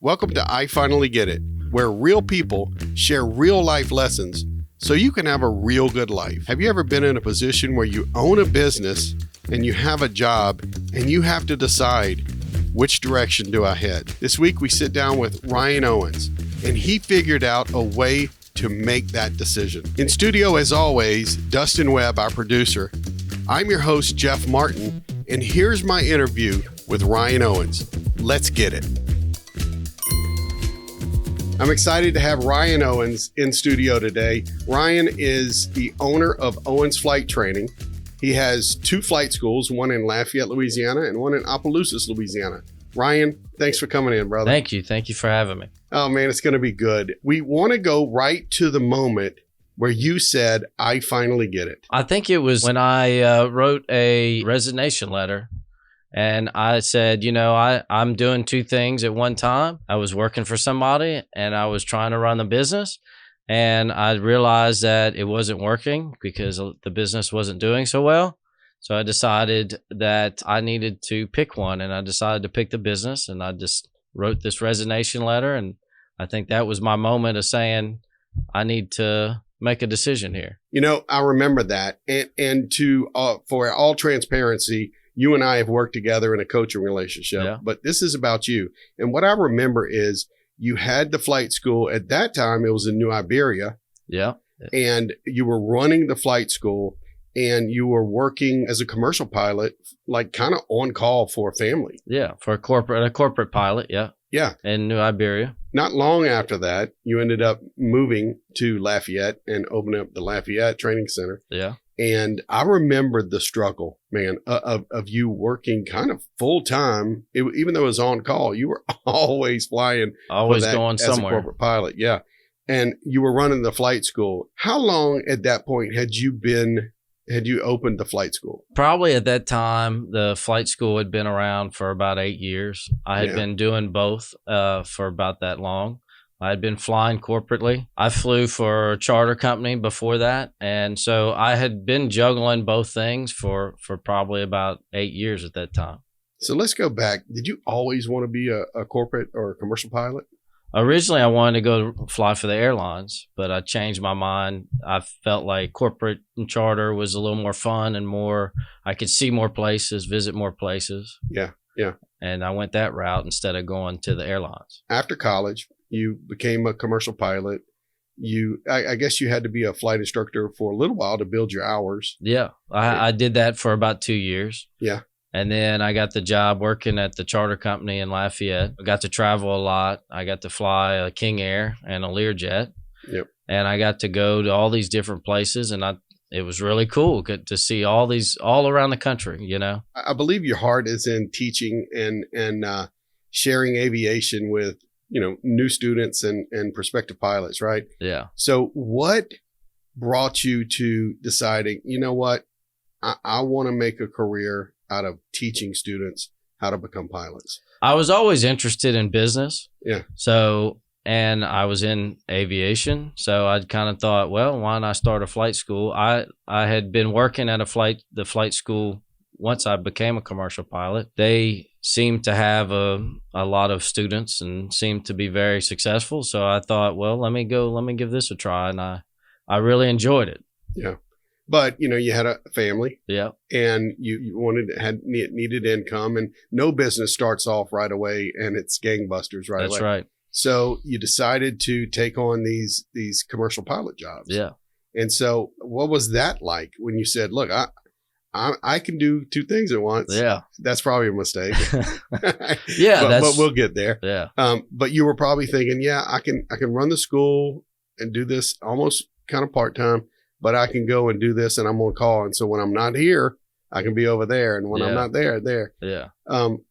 Welcome to I Finally Get It, where real people share real life lessons so you can have a real good life. Have you ever been in a position where you own a business and you have a job and you have to decide which direction do I head? This week we sit down with Ryan Owens, and he figured out a way to make that decision. In studio, as always, Dustin Webb, our producer. I'm your host, Jeff Martin, and here's my interview with Ryan Owens. Let's get it. I'm excited to have Ryan Owens in studio today. Ryan is the owner of Owens Flight Training. He has two flight schools, one in Lafayette, Louisiana, and one in Opelousas, Louisiana. Ryan, thanks for coming in, brother. Thank you. Thank you for having me. Oh, man, it's going to be good. We want to go right to the moment where you said, I finally get it. I think it was when I wrote a resignation letter. And I said, I'm doing two things at one time. I was working for somebody and I was trying to run the business. And I realized that it wasn't working because the business wasn't doing so well. So I decided that I needed to pick one, and I decided to pick the business, and I just wrote this resignation letter. And I think that was my moment of saying, I need to make a decision here. I remember that. And for all transparency, you and I have worked together in a coaching relationship, but this is about you. And what I remember is you had the flight school. At that time, it was in New Iberia. Yeah. And you were running the flight school and you were working as a commercial pilot, like kind of on call for a family. Yeah. For a corporate pilot. Yeah. Yeah. In New Iberia. Not long after that, you ended up moving to Lafayette and opening up the Lafayette Training Center. Yeah. And I remember the struggle, man, of you working kind of full time. Even though it was on call, you were always flying. Always going somewhere. As a corporate pilot, yeah. And you were running the flight school. How long at that point had you opened the flight school? Probably at that time, the flight school had been around for about 8 years. I had been doing both for about that long. I had been flying corporately. I flew for a charter company before that. And so I had been juggling both things for probably about 8 years at that time. So let's go back. Did you always want to be a corporate or a commercial pilot? Originally, I wanted to go fly for the airlines, but I changed my mind. I felt like corporate and charter was a little more fun and I could see more places, visit more places. Yeah, yeah. And I went that route instead of going to the airlines. After college, you became a commercial pilot. I guess you had to be a flight instructor for a little while to build your hours. Yeah, I did that for about 2 years. Yeah. And then I got the job working at the charter company in Lafayette. I got to travel a lot. I got to fly a King Air and a Learjet. Yep. And I got to go to all these different places, and it was really cool to see all around the country, I believe your heart is in teaching and sharing aviation with, new students and prospective pilots, right? Yeah. So what brought you to deciding, I want to make a career out of teaching students how to become pilots? I was always interested in business. Yeah. So, and I was in aviation. So I kind of thought, well, why not start a flight school? I had been working at the flight school once I became a commercial pilot. They seemed to have a lot of students and seemed to be very successful. So I thought, well, let me give this a try. And I really enjoyed it. Yeah. But, you had a family. Yeah. And you needed income, and no business starts off right away and it's gangbusters right away. That's right. So you decided to take on these commercial pilot jobs. Yeah. And so what was that like when you said, look, I can do two things at once? Yeah. That's probably a mistake. Yeah. but we'll get there. Yeah. But you were probably thinking, I can run the school and do this almost kind of part-time, but I can go and do this and I'm on call. And so when I'm not here, I can be over there. And when I'm not there. Yeah.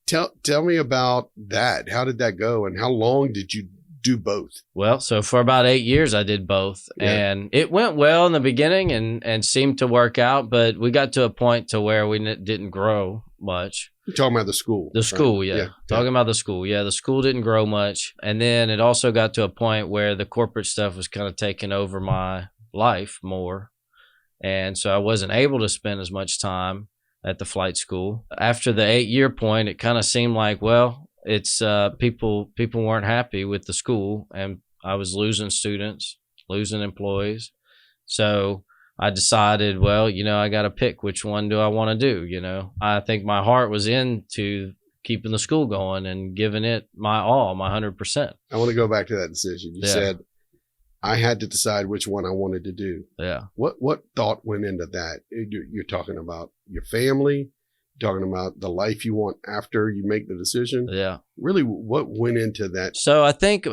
Tell me about that. How did that go? And how long did you do both? Well, so for about 8 years, I did both. Yeah. And it went well in the beginning and seemed to work out. But we got to a point to where we didn't grow much. You're talking about the school. The school, right? Yeah. Talking about the school. Yeah, the school didn't grow much. And then it also got to a point where the corporate stuff was kind of taking over my life more. And so I wasn't able to spend as much time at the flight school. After the 8-year point, it kind of seemed like, well, it's people weren't happy with the school, and I was losing students, losing employees. So I decided, well, I got to pick which one do I want to do. I think my heart was into keeping the school going and giving it my all, my 100%. I want to go back to that decision. You said I had to decide which one I wanted to do. Yeah. What thought went into that? You're talking about your family, you're talking about the life you want after you make the decision. Yeah. Really, what went into that? So I think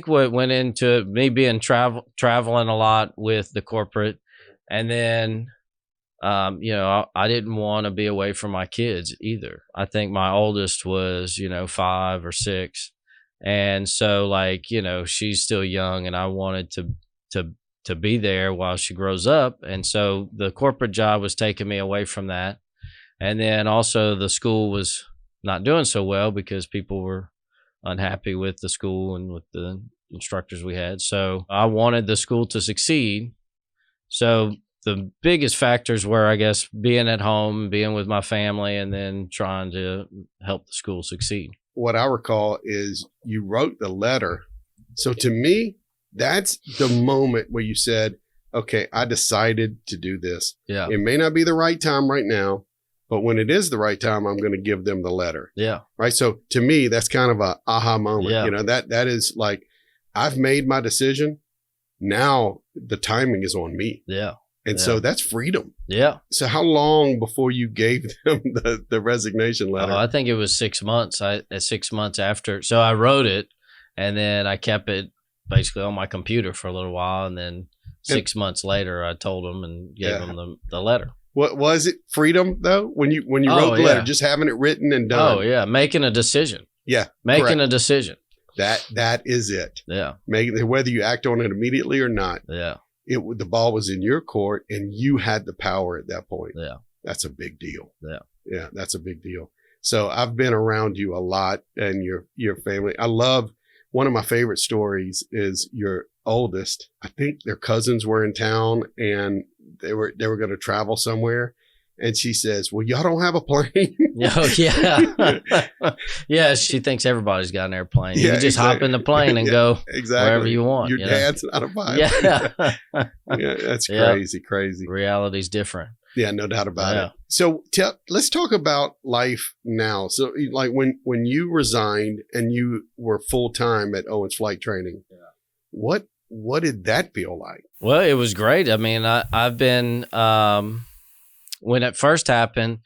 what went into me being traveling a lot with the corporate, and then I didn't want to be away from my kids either. I think my oldest was 5 or 6. And so she's still young, and I wanted to be there while she grows up. And so the corporate job was taking me away from that. And then also the school was not doing so well because people were unhappy with the school and with the instructors we had. So I wanted the school to succeed. So the biggest factors were, I guess, being at home, being with my family, and then trying to help the school succeed. What I recall is you wrote the letter. So to me, that's the moment where you said, okay, I decided to do this. Yeah. It may not be the right time right now, but when it is the right time, I'm going to give them the letter. Yeah. Right. So to me, that's kind of a aha moment. Yeah. That is like, I've made my decision. Now the timing is on me. Yeah. And so that's freedom. Yeah. So how long before you gave them the resignation letter? I think it was 6 months. 6 months after. So I wrote it, and then I kept it basically on my computer for a little while. And then 6 months later, I told them and gave them the letter. What was it? Freedom though? When you wrote the letter, just having it written and done. Oh yeah. Making a decision. Yeah. Making a decision. That is it. Yeah. Whether you act on it immediately or not. Yeah. The ball was in your court and you had the power at that point. Yeah. That's a big deal. Yeah. Yeah. That's a big deal. So I've been around you a lot and your family. I love, one of my favorite stories is your oldest. I think their cousins were in town and they were going to travel somewhere. And she says, well, y'all don't have a plane? Oh, yeah. Yeah, she thinks everybody's got an airplane. You can just hop in the plane and go wherever you want. Your dad's not a pilot. Yeah. Yeah, that's crazy, crazy. Reality's different. Yeah, no doubt about it. So let's talk about life now. So like when you resigned and you were full-time at Owens Flight Training, what did that feel like? Well, it was great. I mean, I've been when it first happened,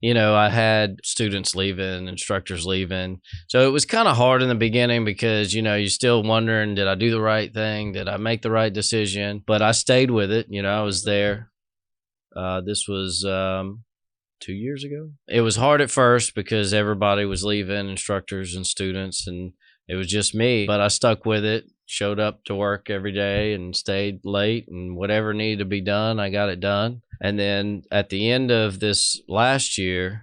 I had students leaving, instructors leaving. So it was kind of hard in the beginning because, you're still wondering, did I do the right thing? Did I make the right decision? But I stayed with it. I was there. This was 2 years ago. It was hard at first because everybody was leaving, instructors and students, and it was just me. But I stuck with it, showed up to work every day and stayed late, and whatever needed to be done, I got it done. And then at the end of this last year,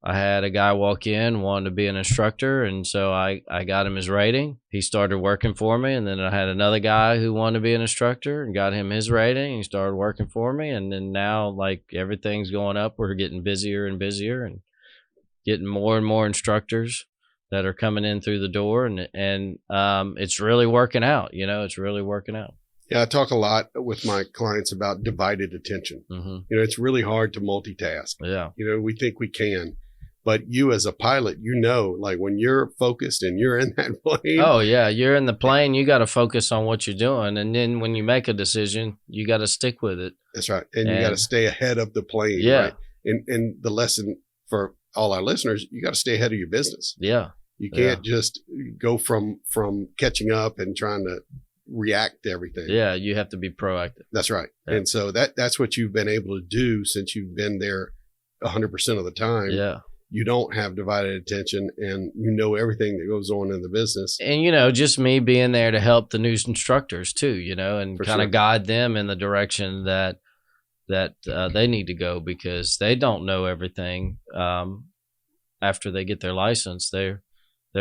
I had a guy walk in, wanted to be an instructor, and so I got him his rating. He started working for me, and then I had another guy who wanted to be an instructor and got him his rating. He started working for me, and then now, like, everything's going up. We're getting busier and busier and getting more and more instructors that are coming in through the door, and it's really working out. It's really working out. Yeah, I talk a lot with my clients about divided attention. Mm-hmm. It's really hard to multitask. Yeah. We think we can, but you as a pilot, like when you're focused and you're in that plane. Oh yeah, you're in the plane. You got to focus on what you're doing, and then when you make a decision, you got to stick with it. That's right, and you got to stay ahead of the plane. Yeah. Right? And the lesson for all our listeners, you got to stay ahead of your business. Yeah. You can't just go from catching up and trying to react to everything. Yeah, you have to be proactive. That's right. Yeah. And so that's what you've been able to do since you've been there 100% of the time. Yeah. You don't have divided attention and everything that goes on in the business. And, just me being there to help the new instructors too, and kind of guide them in the direction that they need to go, because they don't know everything. After they get their license, they're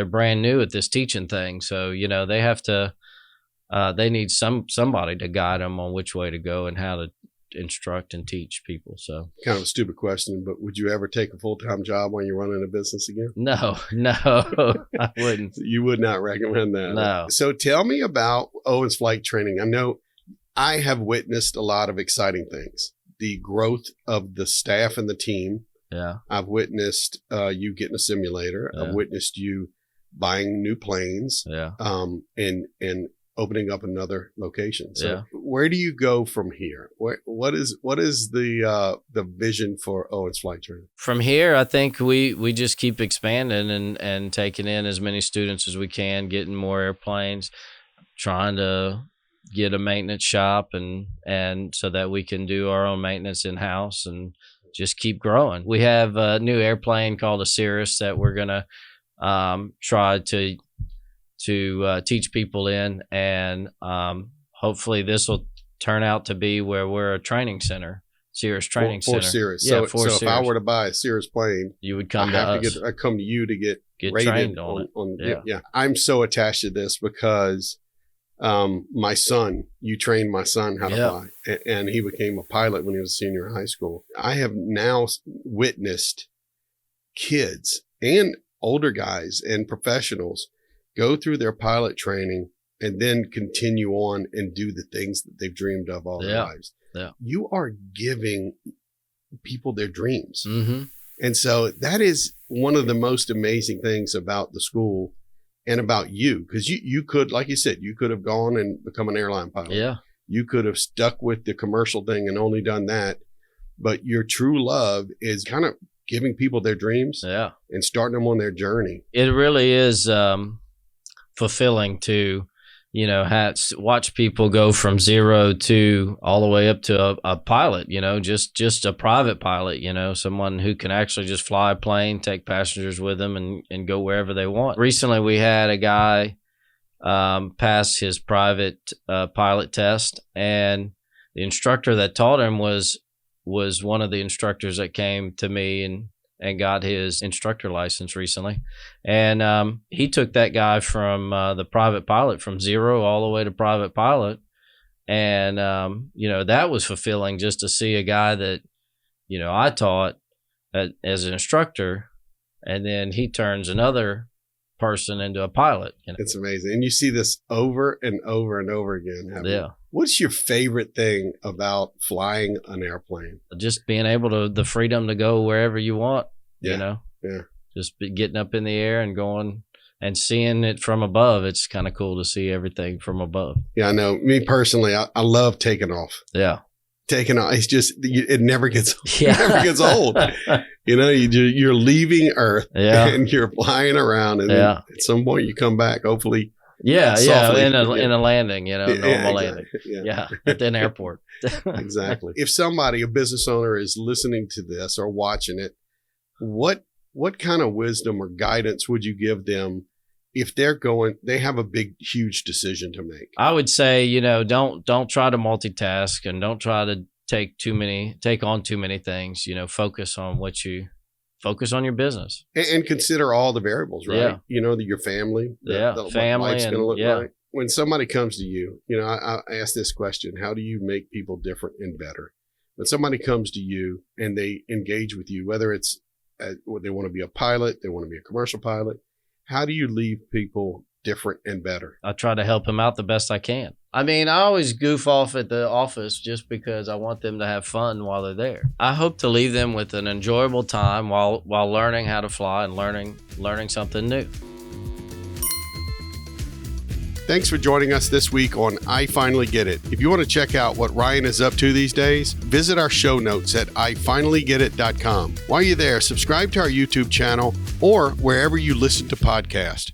brand new at this teaching thing. So, they have to, they need somebody to guide them on which way to go and how instruct and teach people. So kind of a stupid question, but would you ever take a full-time job when you're running a business again? No, I wouldn't. You would not recommend that. No. So tell me about Owens Flight Training. I know I have witnessed a lot of exciting things. The growth of the staff and the team. Yeah. I've witnessed you getting a simulator. Yeah. I've witnessed you buying new planes. Yeah. And opening up another location. So Yeah. where do you go from here? What is the vision for Owens Flight Training? From here, I think we just keep expanding and taking in as many students as we can, getting more airplanes, trying to get a maintenance shop and so that we can do our own maintenance in-house and just keep growing. We have a new airplane called a Cirrus that we're going to try to teach people in, and hopefully this will turn out to be where we're a training center, Cirrus Training Center. For Cirrus. Yeah, so if I were to buy a Cirrus plane, you would come to us. I come to you to get rated trained on it. Yeah. I'm so attached to this because my son, you trained my son how to fly, and he became a pilot when he was a senior in high school. I have now witnessed kids and older guys and professionals go through their pilot training and then continue on and do the things that they've dreamed of all their lives. Yeah. You are giving people their dreams. Mm-hmm. And so that is one of the most amazing things about the school and about you, because you could, like you said, you could have gone and become an airline pilot. Yeah. You could have stuck with the commercial thing and only done that. But your true love is kind of giving people their dreams and starting them on their journey. It really is fulfilling to, watch people go from zero to all the way up to a pilot, just a private pilot, someone who can actually just fly a plane, take passengers with them and go wherever they want. Recently, we had a guy pass his private pilot test, and the instructor that taught him was one of the instructors that came to me and got his instructor license recently. And he took that guy from the private pilot from zero all the way to private pilot. And, that was fulfilling just to see a guy that, I taught as an instructor, and then he turns another person into a pilot. It's amazing. And you see this over and over and over again. What's your favorite thing about flying an airplane? Just being able to, the freedom to go wherever you want, Yeah. Just getting up in the air and going and seeing it from above. It's kind of cool to see everything from above. Yeah, I know. Me personally, I love taking off. Yeah. Taking off. It's just, it never gets old. You're leaving Earth and you're flying around, and then at some point you come back, hopefully. In a landing, normal landing. At an airport. Exactly. If somebody, a business owner, is listening to this or watching it, what kind of wisdom or guidance would you give them if they have a big, huge decision to make? I would say, don't try to multitask and don't try to take on too many things. Focus on your business and consider all the variables, right? Yeah. Your family, family, life's and gonna look like. When somebody comes to you, I ask this question: how do you make people different and better? When somebody comes to you and they engage with you, whether it's they want to be a pilot, they want to be a commercial pilot, how do you leave people different and better? I try to help them out the best I can. I always goof off at the office just because I want them to have fun while they're there. I hope to leave them with an enjoyable time while learning how to fly and learning something new. Thanks for joining us this week on I Finally Get It. If you want to check out what Ryan is up to these days, visit our show notes at ifinallygetit.com. While you're there, subscribe to our YouTube channel or wherever you listen to podcasts.